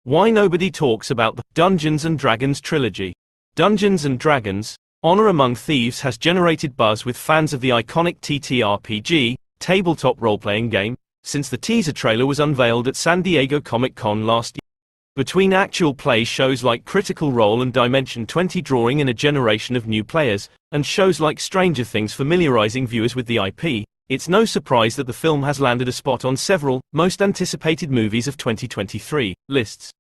Why nobody talks about the Dungeons & Dragons trilogy. Dungeons & Dragons: Honor Among Thieves has generated buzz with fans of the iconic TTRPG, tabletop role-playing game, since the teaser trailer was unveiled at San Diego Comic-Con last year. Between actual play shows like Critical Role and Dimension 20 drawing in a generation of new players, and shows like Stranger Things familiarizing viewers with the IP, it's no surprise that the film has landed a spot on several most anticipated movies of 2023 lists.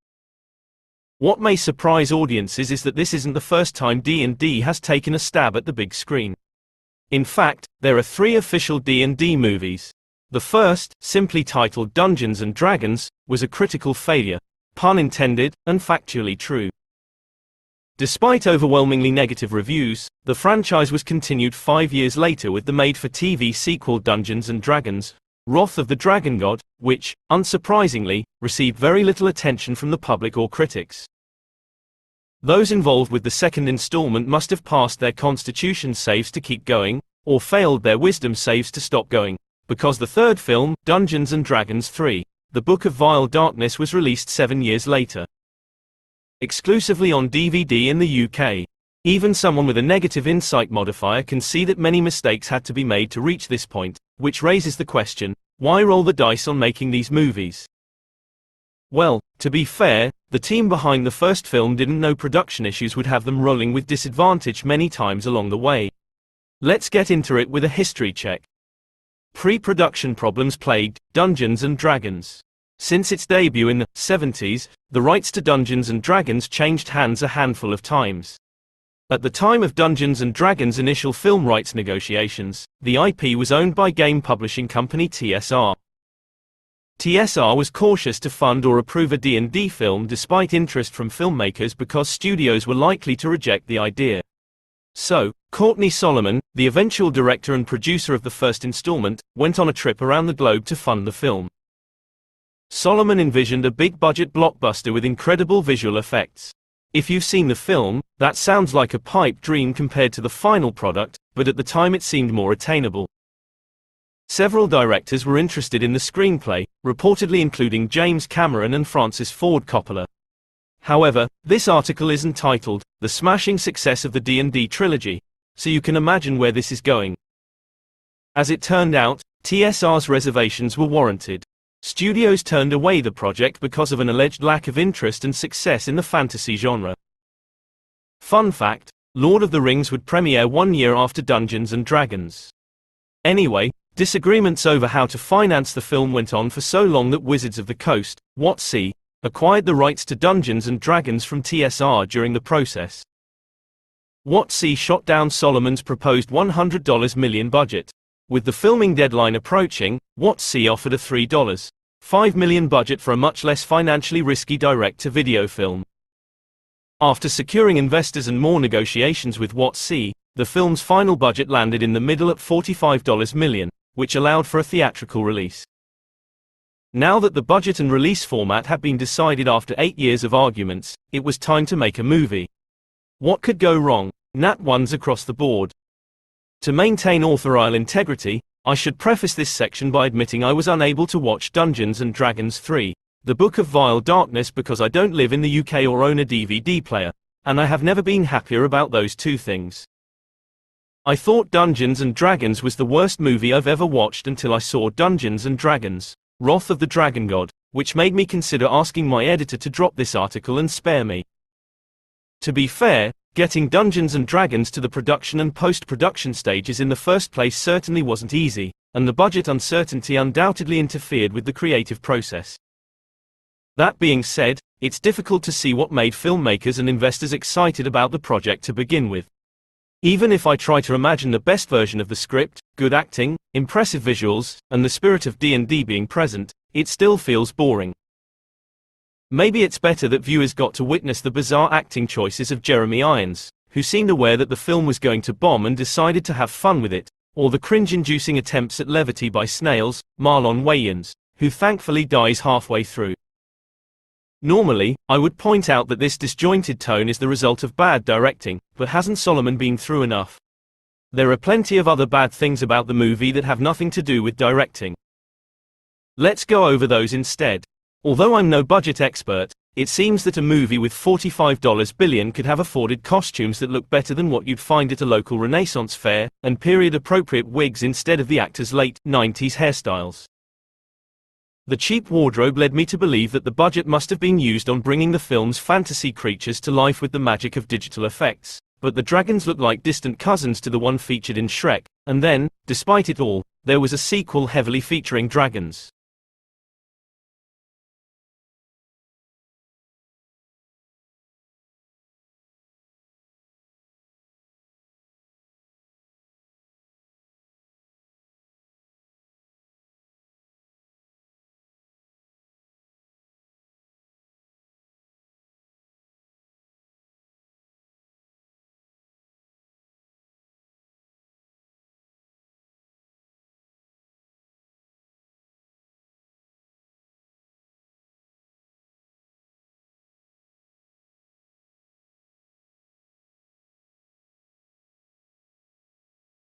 What may surprise audiences is that this isn't the first time D&D has taken a stab at the big screen. In fact, there are 3 official D&D movies. The first, simply titled Dungeons & Dragons, was a critical failure, pun intended, and factually true. Despite overwhelmingly negative reviews, the franchise was continued 5 years later with the made-for-TV sequel Dungeons & Dragons: Wrath of the Dragon God, which, unsurprisingly, received very little attention from the public or critics. Those involved with the second installment must have passed their Constitution saves to keep going, or failed their Wisdom saves to stop going, because the third film, Dungeons & Dragons 3: The Book of Vile Darkness, was released 7 years later. Exclusively on DVD in the UK. Even someone with a negative insight modifier can see that many mistakes had to be made to reach this point, which raises the question, why roll the dice on making these movies? Well, to be fair, the team behind the first film didn't know production issues would have them rolling with disadvantage many times along the way. Let's get into it with a history check. Pre-production problems plagued Dungeons & Dragons. Since its debut in the 70s, the rights to Dungeons & Dragons changed hands a handful of times. At the time of Dungeons & Dragons' initial film rights negotiations, the IP was owned by game publishing company TSR. TSR was cautious to fund or approve a D&D film despite interest from filmmakers because studios were likely to reject the idea. So, Courtney Solomon, the eventual director and producer of the first installment, went on a trip around the globe to fund the film. Solomon envisioned a big-budget blockbuster with incredible visual effects. If you've seen the film, that sounds like a pipe dream compared to the final product, but at the time it seemed more attainable. Several directors were interested in the screenplay, reportedly including James Cameron and Francis Ford Coppola. However, this article isn't titled, "The Smashing Success of the D&D Trilogy," so you can imagine where this is going. As it turned out, TSR's reservations were warranted. Studios turned away the project because of an alleged lack of interest and success in the fantasy genre. Fun fact, Lord of the Rings would premiere 1 year after Dungeons & Dragons. Anyway, disagreements over how to finance the film went on for so long that Wizards of the Coast, WotC, acquired the rights to Dungeons & Dragons from TSR during the process. WotC shot down Solomon's proposed $100 million budget. With the filming deadline approaching, WotC offered a $3.5 million budget for a much less financially risky direct-to-video film. After securing investors and more negotiations with WotC, the film's final budget landed in the middle at $45 million, which allowed for a theatrical release. Now that the budget and release format had been decided after 8 years of arguments, it was time to make a movie. What could go wrong? Nat ones across the board. To maintain authorial integrity, I should preface this section by admitting I was unable to watch Dungeons & Dragons 3: The Book of Vile Darkness because I don't live in the UK or own a DVD player, and I have never been happier about those two things. I thought Dungeons & Dragons was the worst movie I've ever watched until I saw Dungeons & Dragons: Wrath of the Dragon God, which made me consider asking my editor to drop this article and spare me. To be fair, getting Dungeons & Dragons to the production and post-production stages in the first place certainly wasn't easy, and the budget uncertainty undoubtedly interfered with the creative process. That being said, it's difficult to see what made filmmakers and investors excited about the project to begin with. Even if I try to imagine the best version of the script, good acting, impressive visuals, and the spirit of D&D being present, it still feels boring. Maybe it's better that viewers got to witness the bizarre acting choices of Jeremy Irons, who seemed aware that the film was going to bomb and decided to have fun with it, or the cringe-inducing attempts at levity by Snails, Marlon Wayans, who thankfully dies halfway through. Normally, I would point out that this disjointed tone is the result of bad directing, but hasn't Solomon been through enough? There are plenty of other bad things about the movie that have nothing to do with directing. Let's go over those instead. Although I'm no budget expert, It seems that a movie with $45 billion could have afforded costumes that look better than what you'd find at a local Renaissance fair, and period-appropriate wigs instead of the actors' late 90s hairstyles. The cheap wardrobe led me to believe that the budget must have been used on bringing the film's fantasy creatures to life with the magic of digital effects, but the dragons look like distant cousins to the one featured in Shrek, and then, despite it all, there was a sequel heavily featuring dragons.